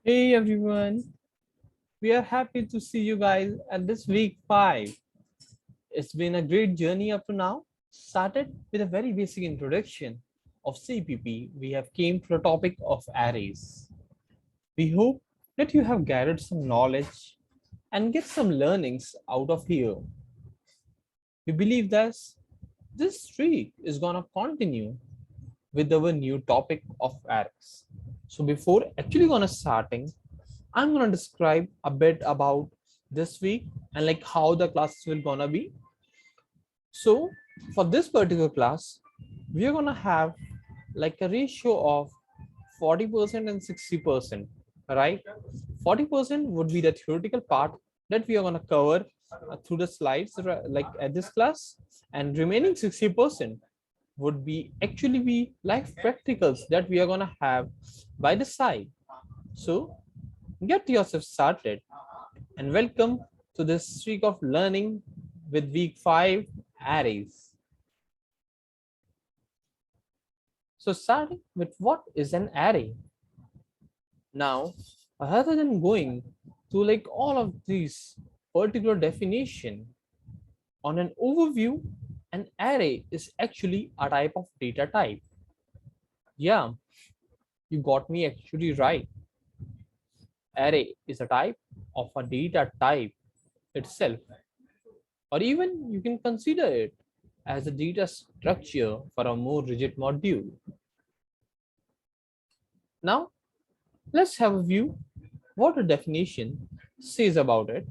Hey everyone, we are happy to see you guys at this week 5. It's been a great journey up to now. Started with a very basic introduction of CPP. We have came to the topic of arrays. We hope that you have gathered some knowledge and get some learnings out of here. We believe that this streak is gonna continue with our new topic of arrays. So before actually gonna starting, I'm gonna describe a bit about this week and like how the classes will gonna be. So for this particular class, we are gonna have like a ratio of 40% and 60%, right? 40% would be the theoretical part that we are gonna cover through the slides like at this class, and remaining 60% would be actually be life practicals that we are gonna have by the side. So get yourself started and welcome to this streak of learning with week 5 arrays. So starting with what is an array? Now, rather than going to like all of these particular definition, on an overview, an array is actually a type of data type. Yeah, you got me actually right. Array is a type of a data type itself, or even you can consider it as a data structure for a more rigid module. Now, let's have a view what the definition says about it.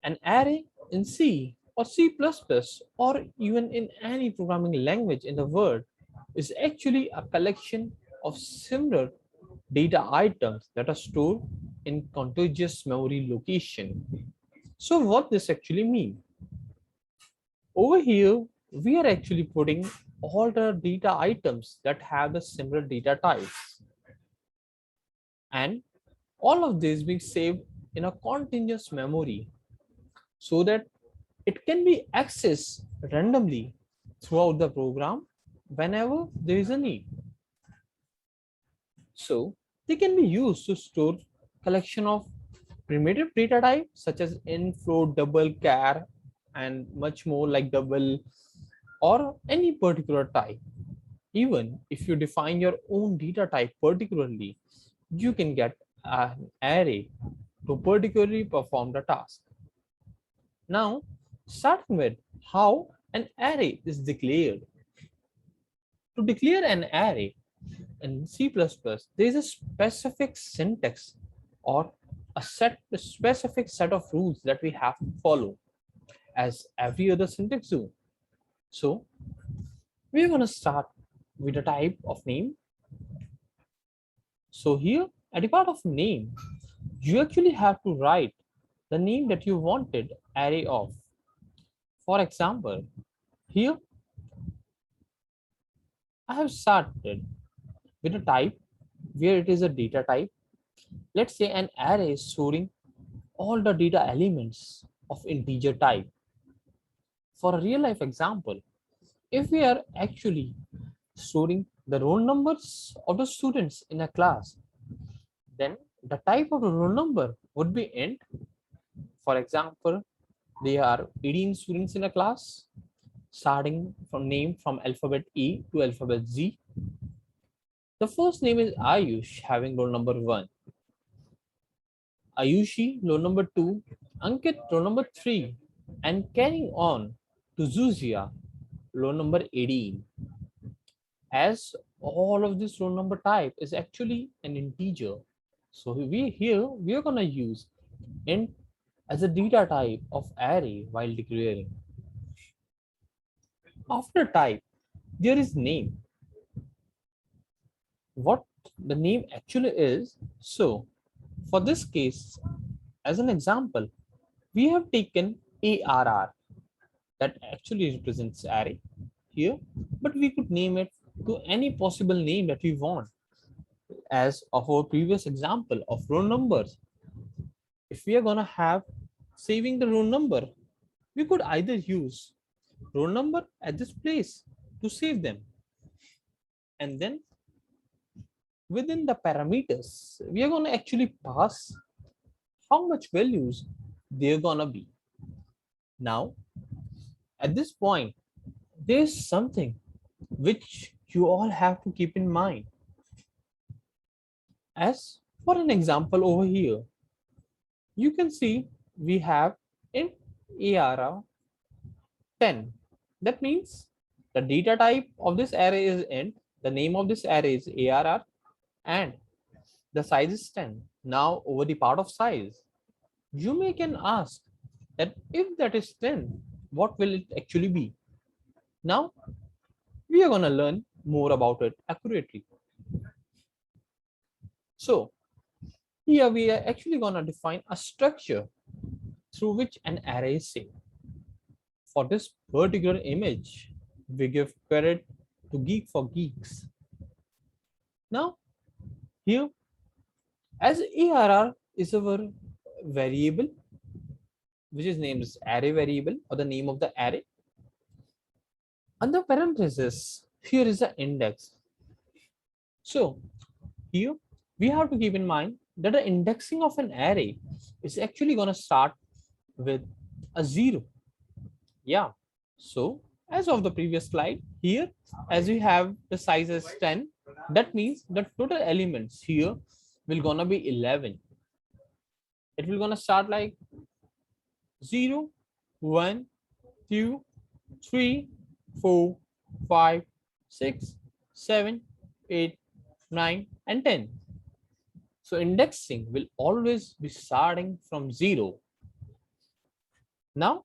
An array in C or C++ or even in any programming language in the world is actually a collection of similar data items that are stored in contiguous memory location. So what this actually means? Over here, we are actually putting all the data items that have the similar data types, and all of this being saved in a continuous memory so that it can be accessed randomly throughout the program whenever there is a need. So they can be used to store collection of primitive data types such as int, float, double, char, and much more like double or any particular type. Even if you define your own data type particularly, you can get an array to particularly perform the task. Now, starting with how an array is declared. To declare an array in C++, there is a specific syntax or a specific set of rules that we have to follow as every other syntax do. So we're going to start with a type of name. So here at the part of name, you actually have to write the name that you wanted array of. For example, here I have started with a type where it is a data type. Let's say an array is storing all the data elements of integer type. For a real life example, if we are actually storing the roll numbers of the students in a class, then the type of the roll number would be int. For example, there are 18 students in a class, starting from name from alphabet E to alphabet Z. The first name is Ayush, having roll number 1. Ayushi, roll number 2. Ankit, roll number 3. And carrying on to Zuzia, roll number 18. As all of this roll number type is actually an integer, so we are going to use int as a data type of array while declaring. After type, there is name. What the name actually is. So for this case, as an example, we have taken ARR that actually represents array here, but we could name it to any possible name that we want. As of our previous example of roll numbers, if we are going to have saving the roll number, we could either use roll number at this place to save them, and then within the parameters, we are going to actually pass how much values they're going to be. Now, at this point, there's something which you all have to keep in mind. As for an example over here, you can see we have int ARR 10. That means the data type of this array is int, the name of this array is ARR, and the size is 10. Now over the part of size, you may can ask that if that is 10, what will it actually be? Now we are going to learn more about it accurately. So here we are actually going to define a structure through which an array is saved. For this particular image, we give credit to Geek for Geeks. Now here, as ARR is our variable, which is named as array variable or the name of the array. Under parenthesis, here is the index. So here we have to keep in mind that the indexing of an array is actually going to start with a 0. Yeah. So as of the previous slide, here as we have the size as 10, that means the total elements here will gonna be 11. It will gonna start like 0, 1, 2, 3, 4, 5, 6, 7, 8, 9, and 10. So indexing will always be starting from 0. Now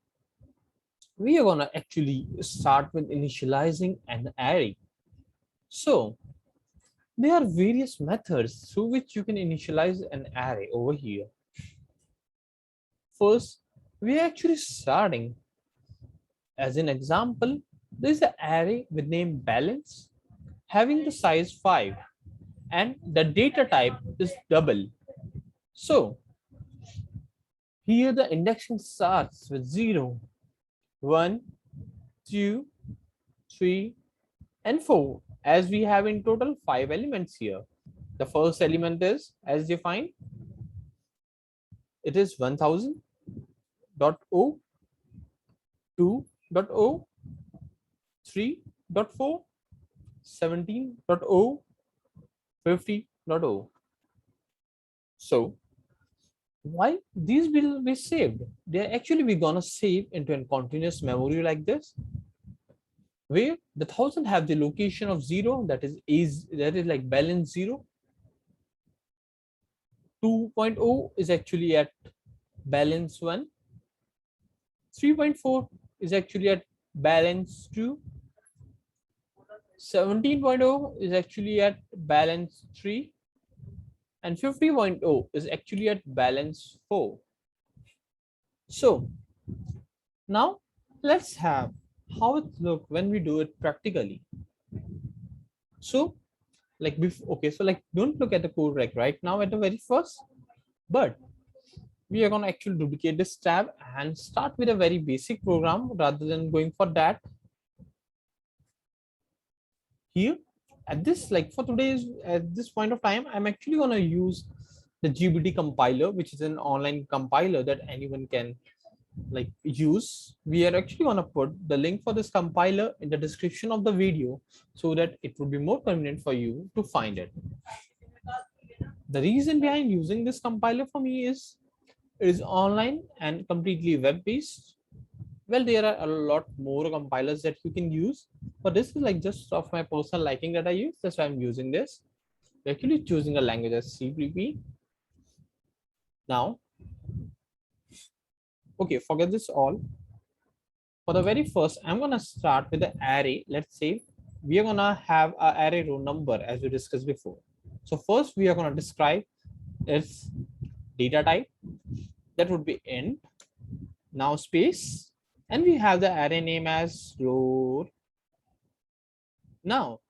we are gonna actually start with initializing an array. So there are various methods through which you can initialize an array over here. First, we are actually starting as an example. There is an array with name balance having the size 5 and the data type is double. So here the indexing starts with 0, 1, 2, 3, and 4, as we have in total 5 elements here. The first element is as defined, it is 1000.o, 2.o, 3.4, 17.o, 50.o. So why these will be saved? They're actually we're gonna save into a continuous memory like this, where the 1000 have the location of 0, that is like balance 0. 2.0 is actually at balance 1. 3.4 is actually at balance 2. 17.0 is actually at balance 3. And 50.0 is actually at balance 4. So now let's have how it look when we do it practically. So like before, okay, so like don't look at the code like right now at the very first, but we are going to actually duplicate this tab and start with a very basic program rather than going for that. Here at this, like for today's at this point of time, I'm actually going to use the GBT compiler, which is an online compiler that anyone can like use. We are actually going to put the link for this compiler in the description of the video so that it would be more convenient for you to find it. The reason behind using this compiler for me is it is online and completely web-based. Well, there are a lot more compilers that you can use, but this is like just of my personal liking that I use. That's why I'm using this. We're actually choosing a language as C. Now, okay, forget this all. For the very first, I'm gonna start with the array. Let's say we are gonna have an array row number as we discussed before. So first we are gonna describe its data type. That would be int, now space, and we have the array name as row. Now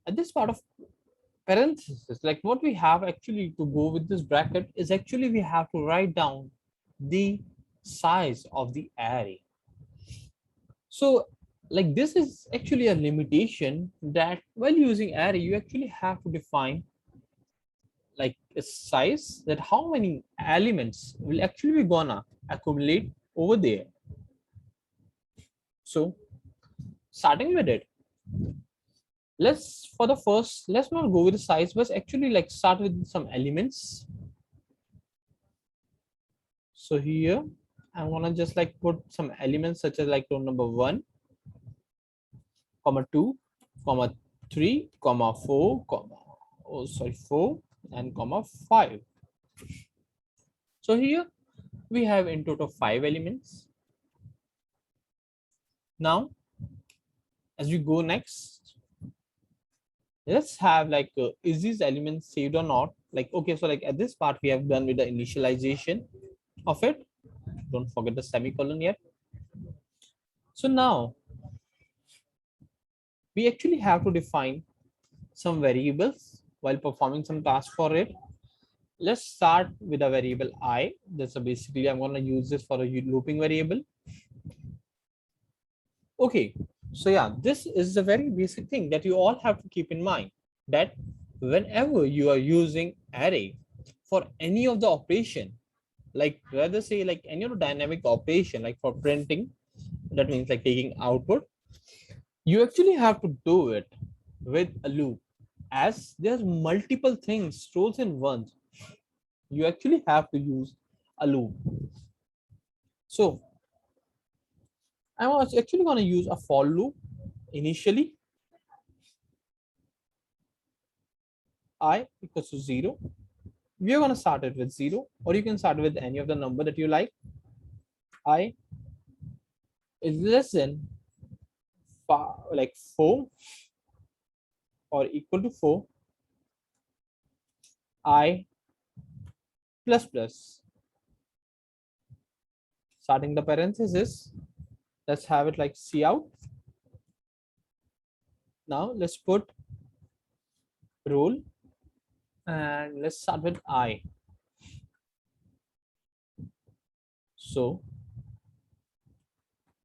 at this part of parenthesis, like what we have actually to go with this bracket is actually we have to write down the size of the array. So Like this is actually a limitation that while using array, you actually have to define like a size that how many elements will actually be gonna accumulate over there. So starting with it, let's not go with the size, but actually like start with some elements. So here I want to just like put some elements such as like row number 1, comma 2, comma 3, comma 4, comma 4 and comma 5. So here we have in total 5 elements. Now as we go next, let's have like is these elements saved or not? Like okay, so like at this part we have done with the initialization of it. Don't forget the semicolon yet. So now we actually have to define some variables while performing some tasks for it. Let's start with a variable I. That's a basically I'm going to use this for a looping variable. Okay, so yeah, this is a very basic thing that you all have to keep in mind, that whenever you are using array for any of the operation, like rather say like any of the dynamic operation, like for printing, that means like taking output, you actually have to do it with a loop. As there's multiple things stored in one, you actually have to use a loop. So I was actually going to use a for loop initially. I equals to 0. We are going to start it with 0, or you can start with any of the number that you like. I is less than like 4 or equal to 4. I plus plus. Starting the parenthesis, let's have it like C out. Now let's put roll and let's start with I. So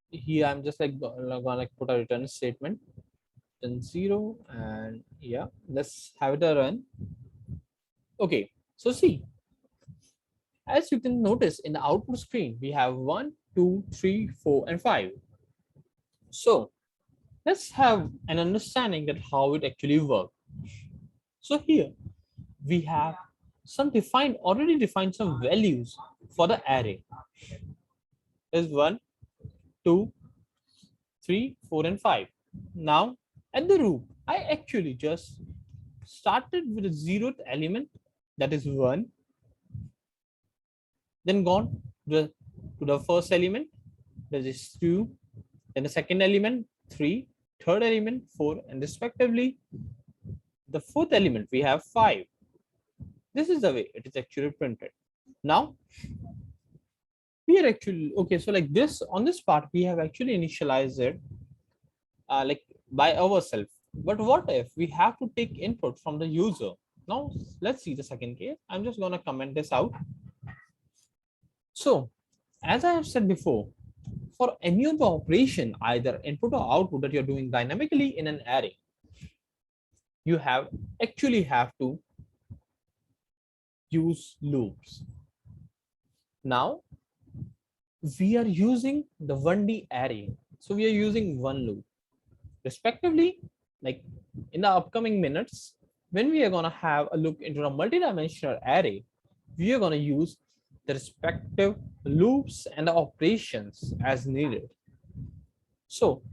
here I'm just like gonna like put a return statement, then 0, and yeah, let's have it a run. Okay, so see, as you can notice in the output screen, we have 1, 2, 3, 4, and 5. So let's have an understanding that how it actually works. So here we have some already defined some values for the array. Is 1, 2, 3, 4, and 5. Now at the root, I actually just started with the 0th element, that is 1, then gone to the first element, that is 2, then the second element 3, third element 4, and respectively the fourth element we have 5. This is the way it is actually printed. Now we are actually okay, so like this on this part we have actually initialized it like by ourselves. But what if we have to take input from the user? Now let's see the second case. I'm just gonna comment this out. So as I have said before, for any of the operation, either input or output that you're doing dynamically in an array, you actually have to use loops. Now we are using the 1D array, so we are using one loop respectively. Like in the upcoming minutes, when we are going to have a look into a multidimensional array, we are going to use the respective loops and the operations as needed. So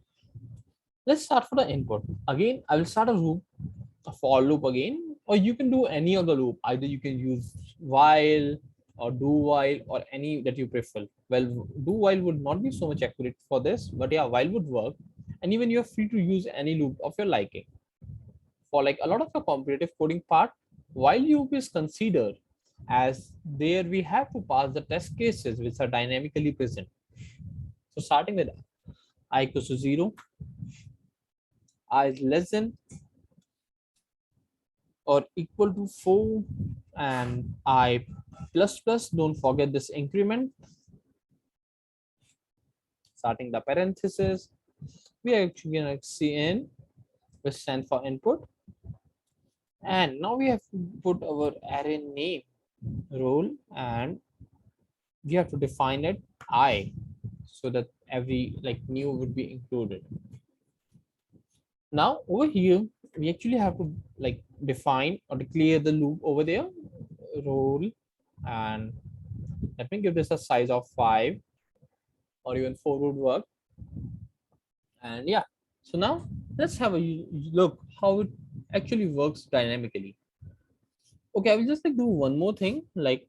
let's start for the input. Again, I will start a for loop again, or you can do any of the loop. Either you can use while or do while or any that you prefer. Well, do while would not be so much accurate for this, but yeah, while would work. And even you're free to use any loop of your liking. For like a lot of the competitive coding part, while loop is considered, as there we have to pass the test cases which are dynamically present. So starting with I equals to 0, I is less than or equal to 4, and I plus plus, don't forget this increment, starting the parenthesis, we are actually gonna see in, which stand for input. And now we have to put our array name, role, and we have to define it I, so that every like new would be included. Now over here, we actually have to like define or declare the loop over there, role, and let me give this a size of 5 or even 4 would work. And yeah, so now let's have a look how it actually works dynamically. Okay, I will just like do one more thing, like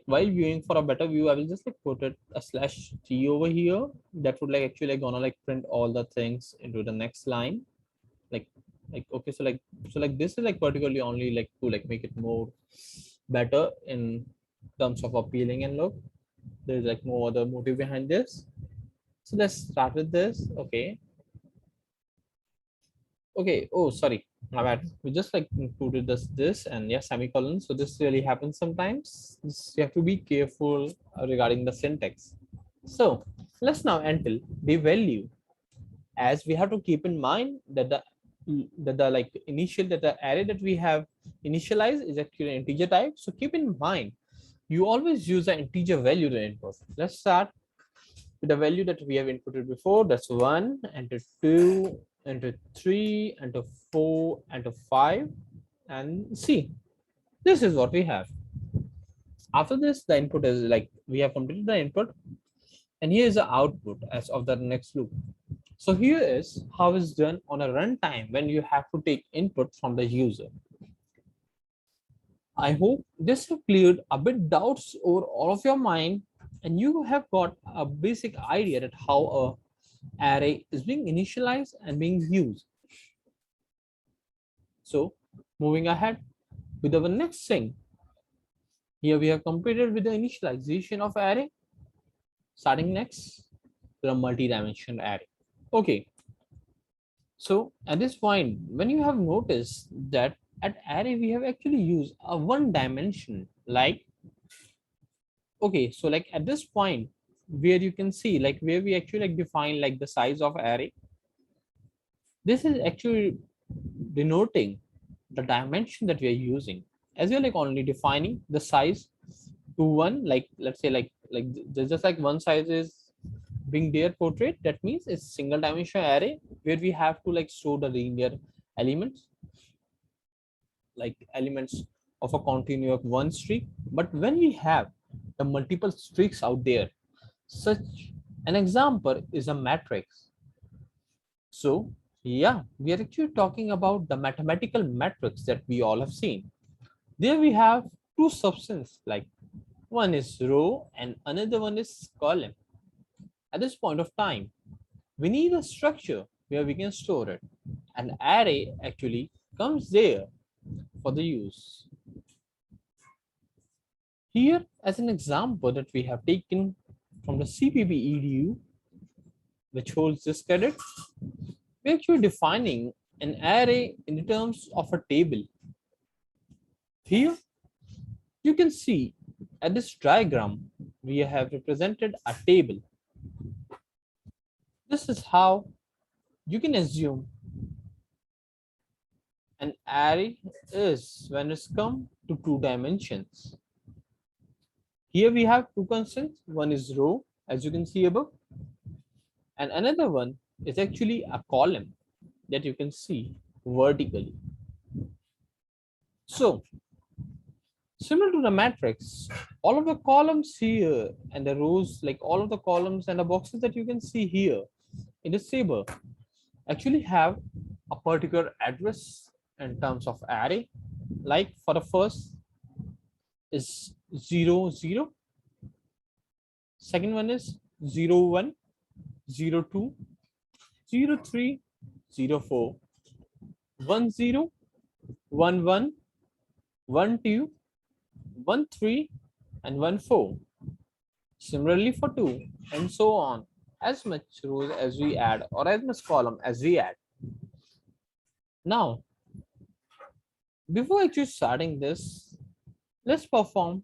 while viewing for a better view, I will just like put it a slash t over here. That would like actually like gonna like print all the things into the next line. Like okay, so like this is like particularly only like to like make it more better in terms of appealing and look. There's like no other motive behind this. So let's start with this. Okay, oh sorry, my bad. We just like included this and yeah, semicolon. So this really happens sometimes. You have to be careful regarding the syntax. So let's now enter the value, as we have to keep in mind that the like initial that the array that we have initialized is actually an integer type. So keep in mind you always use the integer value to input. Let's start with the value that we have inputted before. That's 1, enter 2, enter 3, enter 4, enter 5, and see, this is what we have. After this, the input is like we have completed the input, and here is the output as of the next loop. So here is how it's done on a runtime when you have to take input from the user. I hope this have cleared a bit doubts over all of your mind, and you have got a basic idea that how a array is being initialized and being used. So moving ahead with our next thing, here we have completed with the initialization of array. Starting next, the multi-dimensional array. Okay, so at this point, when you have noticed that at array we have actually used a one dimension, like okay, so like at this point where you can see like where we actually like define like the size of array, this is actually denoting the dimension that we are using, as we're like only defining the size to one, like let's say like there's just like one size is being there portrait. That means it's single dimensional array where we have to like store the linear elements, like elements of a continuous one streak. But when we have the multiple streaks out there, such an example is a matrix. So yeah, we are actually talking about the mathematical matrix that we all have seen. There we have two substances, like one is row and another one is column. At this point of time, we need a structure where we can store it. An array actually comes there for the use. Here, as an example that we have taken from the CPB EDU, which holds this credit, we're actually defining an array in terms of a table. Here, you can see at this diagram, we have represented a table. This is how you can assume an array is when it's come to two dimensions. Here we have two constants. One is row, as you can see above, and another one is actually a column that you can see vertically. So similar to the matrix, all of the columns here and the rows, like all of the columns and the boxes that you can see here in this table actually have a particular address in terms of array. Like for the first is 0, 0. Second one is 0, 1, 0, 2, 0, 3, 0, 4, 1, 0, 1, 1, 1, 2, 1, 3, and 1, 4. Similarly for 2, and so on, as much rows as we add or as much column as we add. Now, before actually starting this, let's perform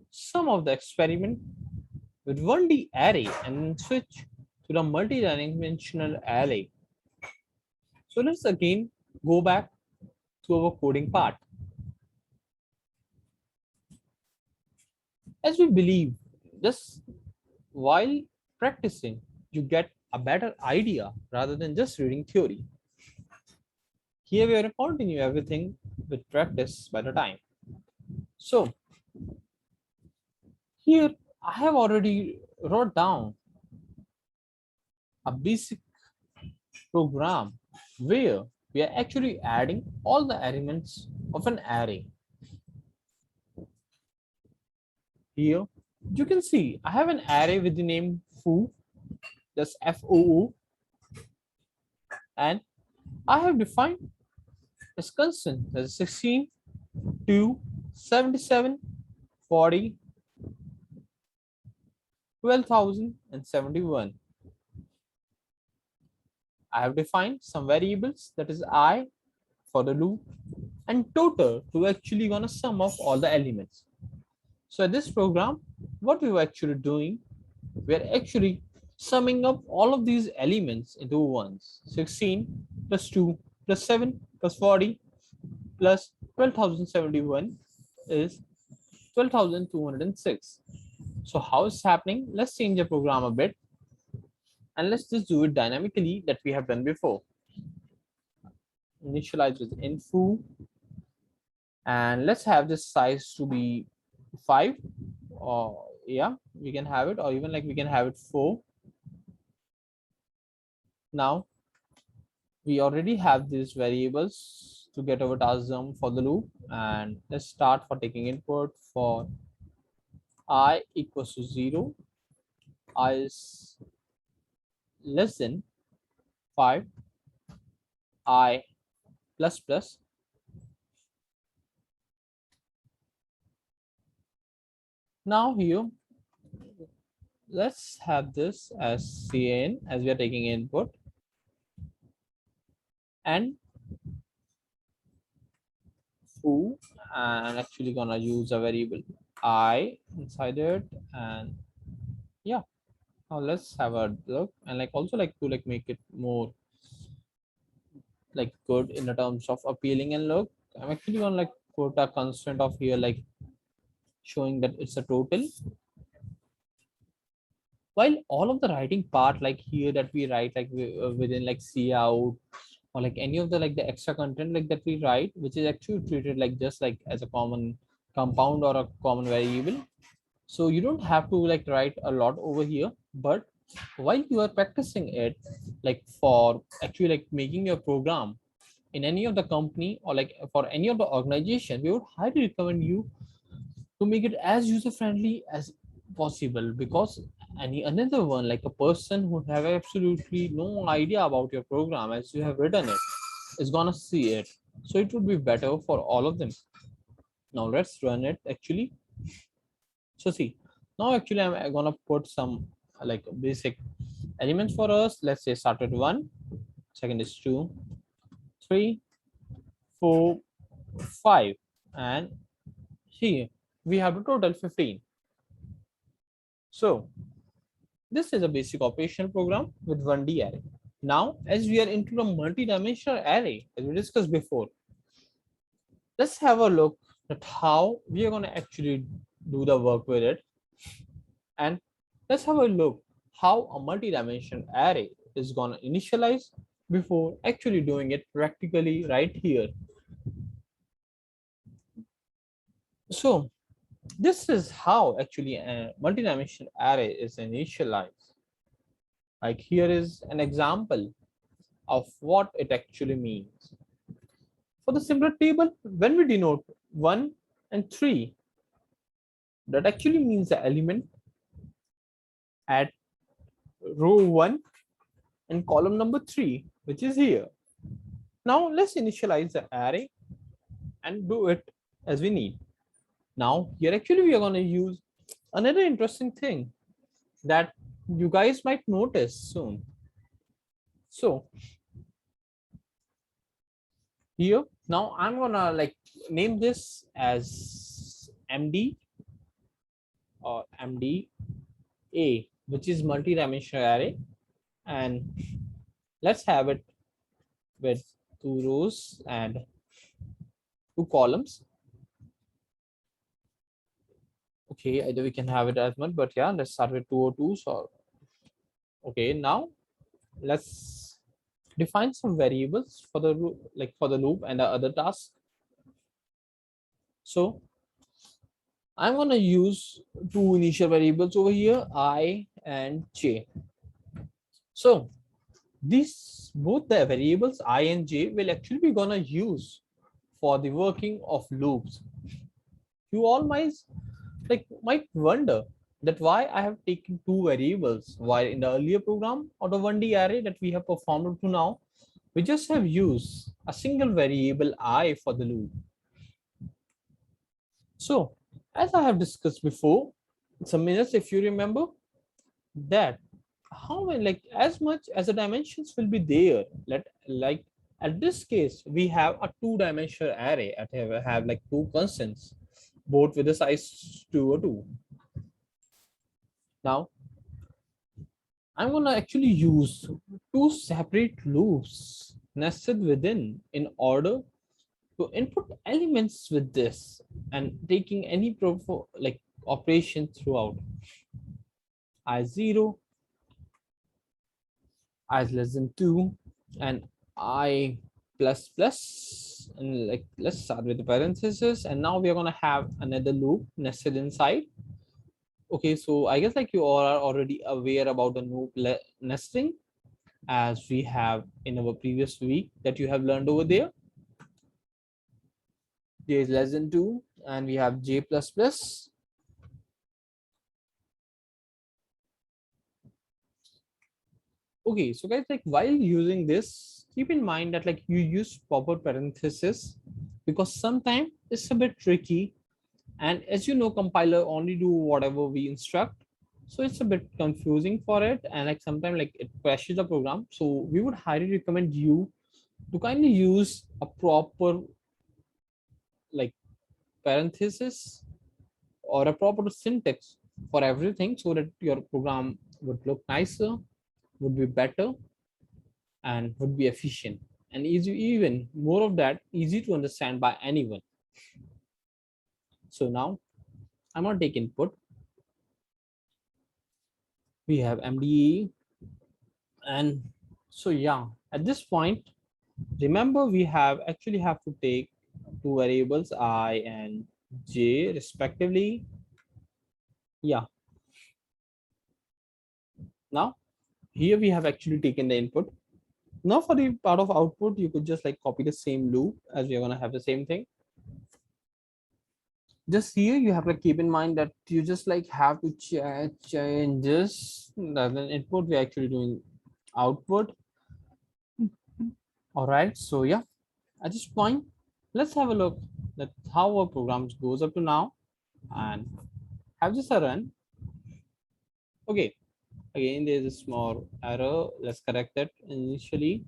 some of the experiment with 1D array and switch to the multi-dimensional array. So let's again go back to our coding part. As we believe, just while practicing, you get a better idea rather than just reading theory. Here we are going to continue everything with practice by the time. So here I have already wrote down a basic program where we are actually adding all the elements of an array. Here you can see I have an array with the name foo, that's FOO, and I have defined as constant as 16, 2, 77, 40, 12,000, and 71. I have defined some variables, that is I for the loop and total to actually gonna sum of all the elements. So in this program, what we were actually doing, we're actually summing up all of these elements into ones. 16 plus 2 plus 7 plus 40 plus 12,071 is 12,206. So how it's happening? Let's change the program a bit and let's just do it dynamically that we have done before. Initialize with info, and let's have this size to be 5, or yeah, we can have it, or even like we can have it 4. Now we already have these variables to get our task sum for the loop, and let's start for taking input for I equals to 0, I is less than 5, I plus plus. Now here let's have this as Cn as we are taking input, and foo, and actually gonna use a variable I inside it, and yeah. Now let's have a look, and like also like to like make it more like good in the terms of appealing and look. I'm actually gonna like put a constant of here like showing that it's a total. While all of the writing part like here that we write like within like C out or like any of the like the extra content like that we write, which is actually treated like just like as a common compound or a common variable. So you don't have to like write a lot over here, but while you are practicing it, like for actually like making your program in any of the company or like for any of the organization, we would highly recommend you to make it as user friendly as possible, because any another one like a person who have absolutely no idea about your program as you have written it is gonna see it. So it would be better for all of them. Now let's run it actually. So see, now actually I'm gonna put some like basic elements for us. Let's say start with 1, second is 2, 3, 4, 5, and here we have a total 15. So this is a basic operational program with 1D array. Now, as we are into the multi-dimensional array, as we discussed before, let's have a look at how we are going to actually do the work with it. And let's have a look how a multi-dimensional array is going to initialize before actually doing it practically right here. So this is how actually a multi-dimensional array is initialized. Like here is an example of what it actually means. For the simpler table, when we denote 1 and 3, that actually means the element at row 1 and column number 3, which is here. Now let's initialize the array and do it as we need. Now here actually we are going to use another interesting thing that you guys might notice soon. So here now I'm gonna like name this as MD or MDA, which is multi-dimensional array. and let's have it with 2 rows and 2 columns. Okay, either we can have it as much, but yeah, let's start with 202. So okay, now let's define some variables for the for the loop and the other task. So I'm going to use two initial variables over here, I and j. So these both the variables I and j will actually be gonna use for the working of loops. You all might wonder that why I have taken two variables, while in the earlier program or the 1D array that we have performed up to now, we just have used a single variable I for the loop. So as I have discussed before, some minutes, if you remember, that how many, like as much as the dimensions will be there, like at this case we have a two-dimensional array at have like two constants, both with the size 2 or 2. Now I'm going to actually use two separate loops nested within in order to input elements with this and taking any operation throughout. I0, I is less than 2, and I plus plus, and like let's start with the parenthesis, and now we are going to have another loop nested inside. Okay, so I guess like you all are already aware about the loop nesting, as we have in our previous week that you have learned over there. J is less than 2, and we have j plus plus. Okay, so guys, like while using this, keep in mind that like you use proper parenthesis, because sometimes it's a bit tricky, and as you know, compiler only do whatever we instruct, so it's a bit confusing for it, and like sometimes like it crashes the program. So we would highly recommend you to kindly use a proper like parenthesis or a proper syntax for everything, so that your program would look nicer, would be better, and would be efficient and easy, even more of that, easy to understand by anyone. So now I'm going to take input. We have MDE, and so yeah, at this point, remember we actually have to take two variables I and j respectively. Yeah, now here we have actually taken the input. Now for the part of output, you could just like copy the same loop, as we are going to have the same thing. Just here you have to keep in mind that you just like have to change this, rather than input we're actually doing output. All right, so yeah, at this point let's have a look at how our programs goes up to now and have this a run. Okay, again there's a small error, let's correct that. Initially,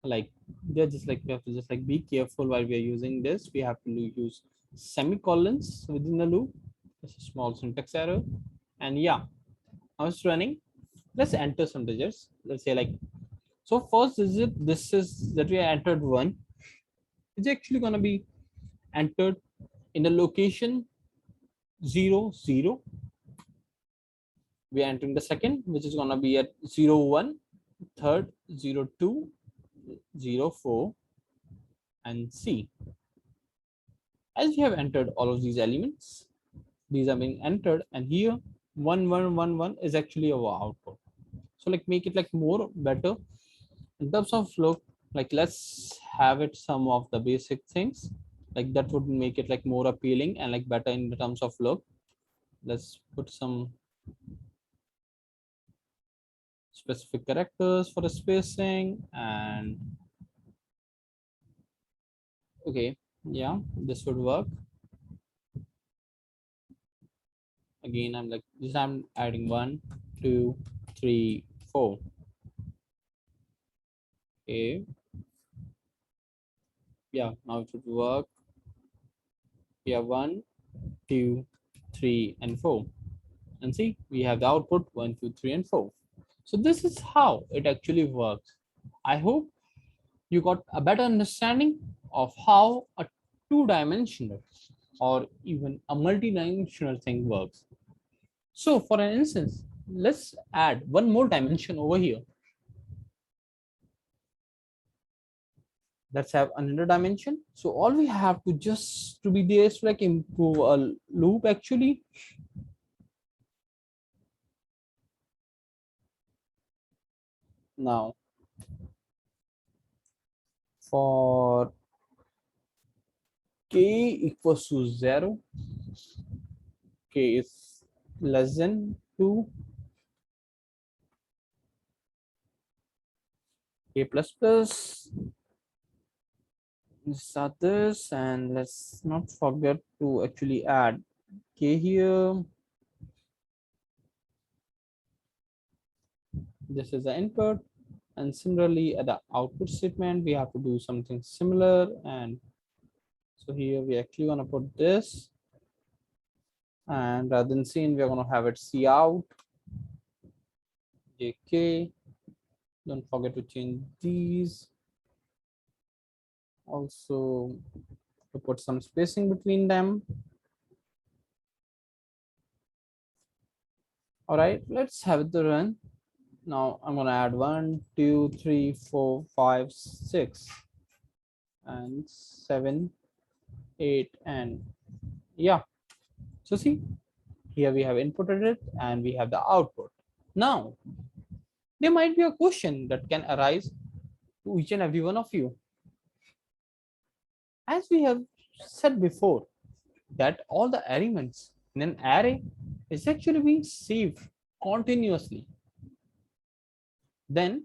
like they're just like we have to just like be careful while we are using this. We have to use semicolons within the loop. It's a small syntax error. And yeah, now it's running. Let's enter some digits. Let's say like, so first digit, this is that we entered 1. It's actually going to be entered in the location 0 0. We are entering the second, which is going to be at 0 1, third 0 2, 0 4, and C. As we have entered all of these elements, these are being entered, and here 1 1 1 1 is actually our output. So like make it like more better in terms of look. Like let's have it some of the basic things, like that would make it like more appealing and like better in terms of look. Let's put some specific characters for the spacing, and okay, yeah, this would work. Again, I'm like this, I'm adding 1 2 3 4. Okay, yeah, now it would work. We have 1 2 3 and 4, and see we have the output 1 2 3 and 4. So this is how it actually works. I hope you got a better understanding of how a two-dimensional or even a multi-dimensional thing works. So for an instance, let's add one more dimension over here. Let's have another dimension. So all we have to just to be there is to like improve a loop actually. Now for k equals to 0, k is less than 2, k plus plus, start this, and let's not forget to actually add k here. This is the input, and similarly at the output statement we have to do something similar. And so here we actually want to put this, and rather than scene we're going to have it C out, jk. Don't forget to change these also, to put some spacing between them. All right, let's have it to run. Now I'm gonna add 1, 2, 3, 4, 5, 6, and 7, 8, and yeah. So see, here we have inputted it and we have the output. Now, there might be a question that can arise to each and every one of you. As we have said before, that all the elements in an array is actually being saved continuously. Then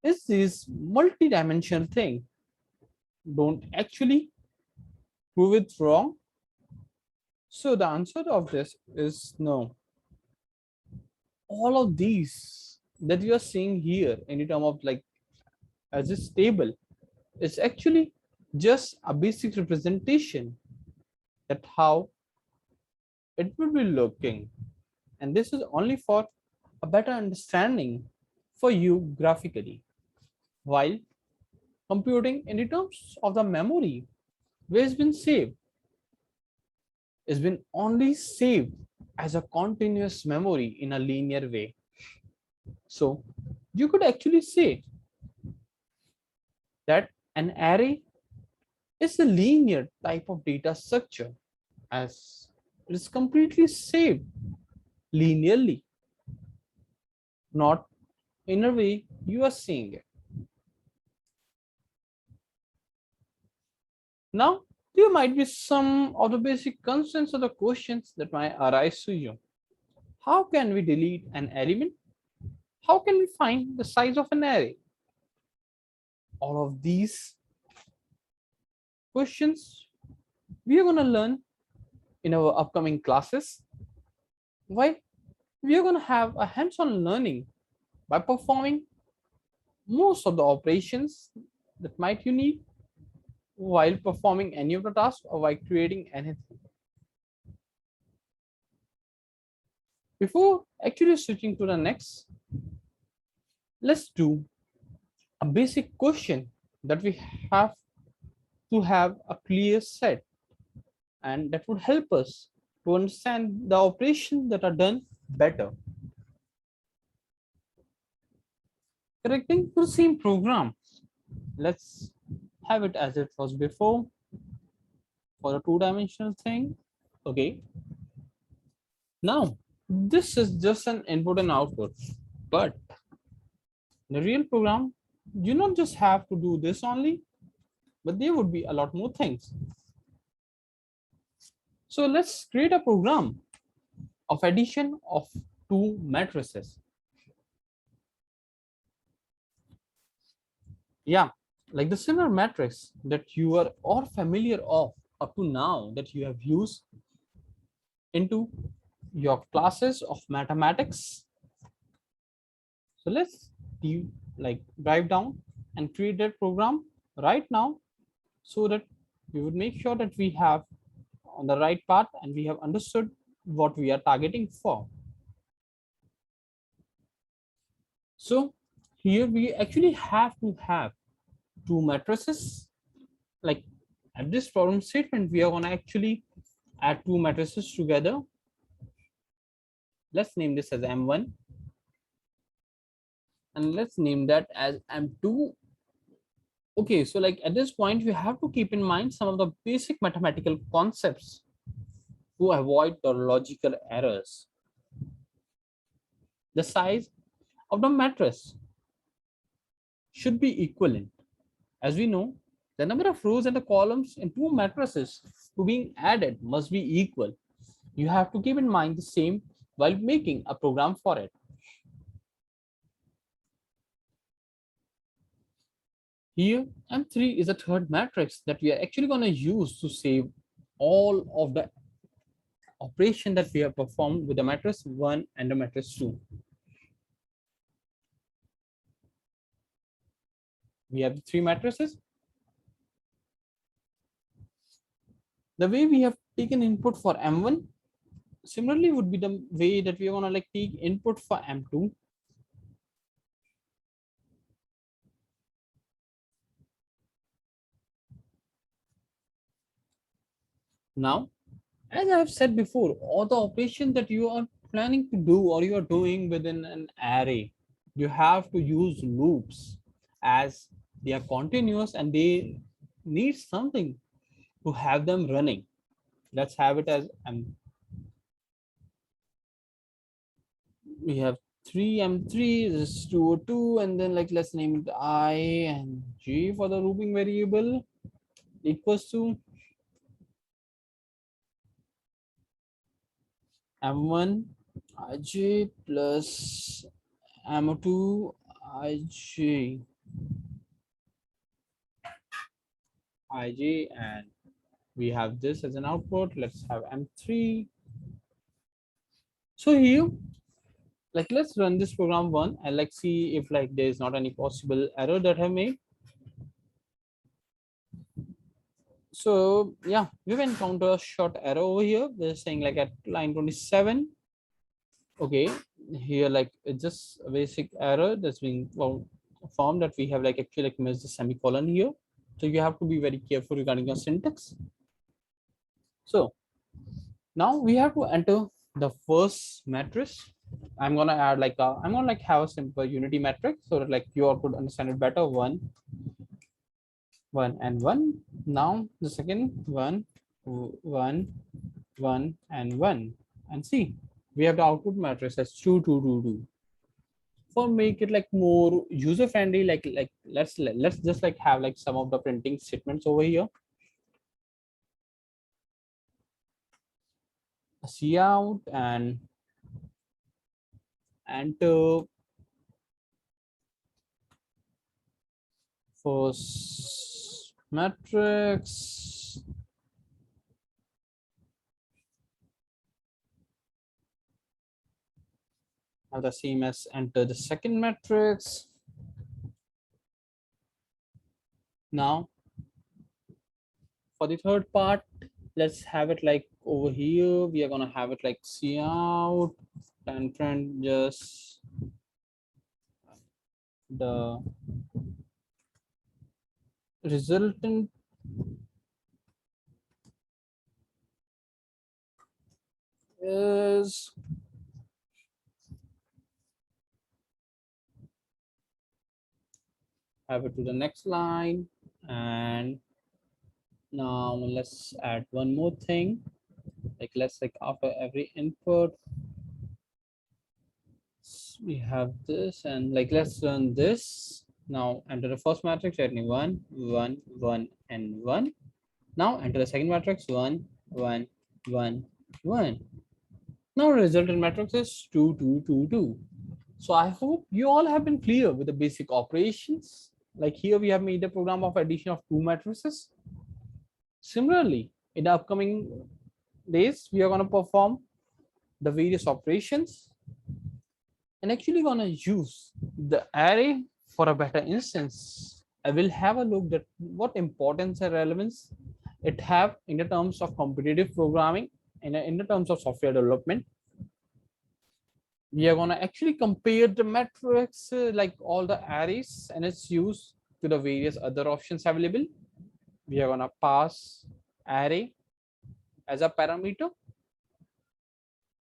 is this multi-dimensional thing don't actually prove it wrong? So the answer of this is no. All of these that you are seeing here in terms of like as this table is actually just a basic representation that how it will be looking, and this is only for a better understanding for you graphically, while computing in terms of the memory where it's been saved, it's been only saved as a continuous memory in a linear way. So you could actually say that an array is a linear type of data structure, as it is completely saved linearly, not in a way you are seeing it. Now, there might be some of the basic concerns or the questions that might arise to you. How can we delete an element? How can we find the size of an array? All of these questions we are going to learn in our upcoming classes. Why? We are going to have a hands-on learning by performing most of the operations that might you need while performing any of the tasks or by creating anything. Before actually switching to the next, let's do a basic question that we have to have a clear set, and that would help us to understand the operations that are done better. Correcting to the same program, let's have it as it was before for the two-dimensional thing. Okay, now this is just an input and output, but the real program, you not just have to do this only, but there would be a lot more things. So let's create a program of addition of two matrices. Yeah, like the similar matrix that you are all familiar of up to now, that you have used into your classes of mathematics. So let's drive down and create that program right now, so that we would make sure that we have on the right path and we have understood what we are targeting for. So here we actually have to have two matrices. Like at this problem statement, we are going to actually add two matrices together. Let's name this as M1 and let's name that as M2. Okay, so like at this point, we have to keep in mind some of the basic mathematical concepts to avoid the logical errors. The size of the matrix should be equivalent. As we know, the number of rows and the columns in two matrices to being added must be equal. You have to keep in mind the same while making a program for it. Here, M3 is the third matrix that we are actually going to use to save all of the operation that we have performed with the matrix 1 and the matrix 2. We have the three matrices. The way we have taken input for M1 similarly would be the way that we are going to like take input for M2. Now, as I have said before, all the operations that you are planning to do or you are doing within an array, you have to use loops as they are continuous and they need something to have them running. Let's have it as we have 3 M3, this is 202, and then like let's name it I and J for the looping variable equals to M1 IJ plus M2 IJ and we have this as an output. Let's have M3. So here, like let's run this program one and like see if like there is not any possible error that I made. So yeah, we've encountered a short error over here. They're saying like at line 27. Okay, here like it's just a basic error that's being found that we have like actually like missed the semicolon here. So you have to be very careful regarding your syntax. So now we have to enter the first matrix. I'm gonna add like I'm gonna like have a simple unity matrix so that like you all could understand it better. 1, 1, and 1. Now the second 1, 1, 1, and 1. And see, we have the output matrix as 2, 2, 2, 2. For make it like more user friendly, like let's just like have like some of the printing statements over here. See out and enter first matrix. Now the same as enter the second matrix. Now for the third part, let's have it like over here. We are gonna have it like see out and print just the resultant is have it to the next line. And now let's add one more thing. Like let's like after every input we have this and like let's run this. Now enter the first matrix, writing 1, 1, 1, and 1. Now enter the second matrix 1, 1, 1, 1. Now resultant matrix is 2, 2, 2, 2. So I hope you all have been clear with the basic operations. Like here we have made a program of addition of two matrices. Similarly, in the upcoming days, we are going to perform the various operations and actually going to use the array for a better instance. I will have a look at what importance and relevance it have in the terms of competitive programming and in the terms of software development. we are going to actually compare the matrix like all the arrays and its use to the various other options available. We are going to pass array as a parameter,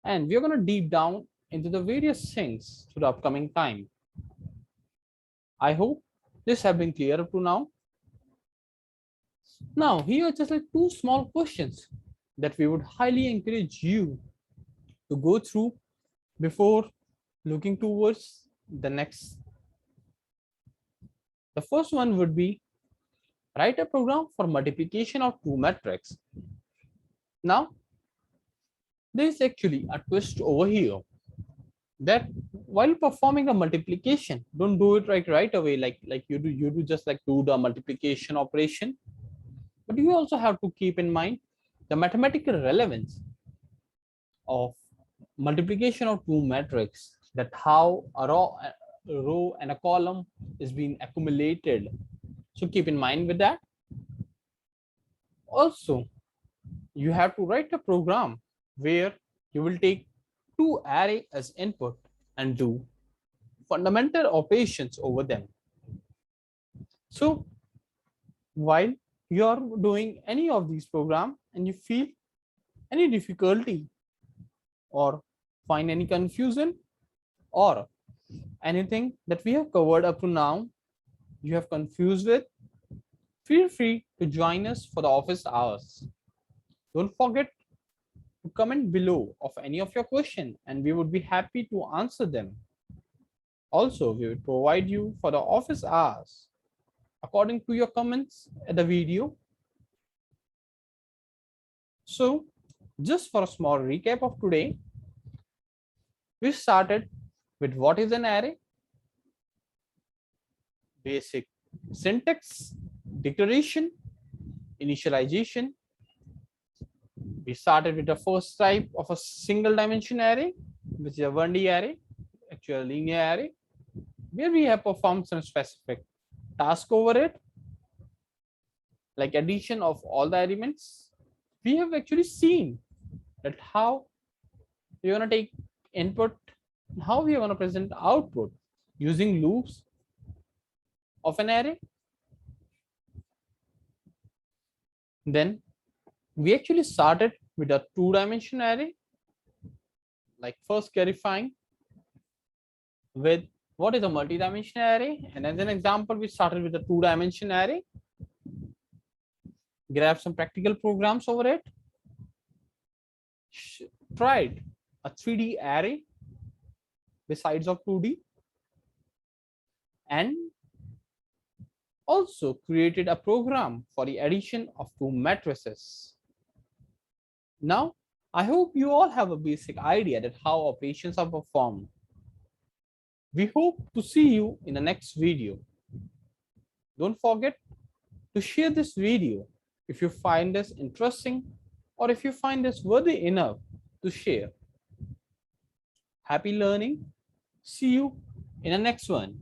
and we are going to deep down into the various things to the upcoming time. I hope this has been clear up to now. Now, here are just like two small questions that we would highly encourage you to go through before looking towards the next. The first one would be write a program for multiplication of two matrices. Now, there is actually a twist over here that while performing a multiplication, don't do it right away like you do just like do the multiplication operation, but you also have to keep in mind the mathematical relevance of multiplication of two matrices, that how a row and a column is being accumulated. So keep in mind with that. Also, you have to write a program where you will take two array as input and do fundamental operations over them. So while you are doing any of these programs and you feel any difficulty or find any confusion or anything that we have covered up to now you have confused with, feel free to join us for the office hours. Don't forget to comment below of any of your questions and we would be happy to answer them. Also, we will provide you for the office hours according to your comments at the video. So just for a small recap of today, we started with what is an array, basic syntax, declaration, initialization. We started with the first type of a single dimension array, which is a 1D array, actually a linear array, where we have performed some specific task over it, like addition of all the elements. We have actually seen that how we're going to take input, how we are going to present output using loops of an array. Then we actually started with a two-dimensional array, like first clarifying with what is a multi-dimensional array, and as an example we started with a two-dimensional array, grab some practical programs over it, tried a 3D array besides of 2D, and also created a program for the addition of two matrices. Now, I hope you all have a basic idea that how operations are performed. We hope to see you in the next video. Don't forget to share this video if you find this interesting or if you find this worthy enough to share. Happy learning. See you in the next one.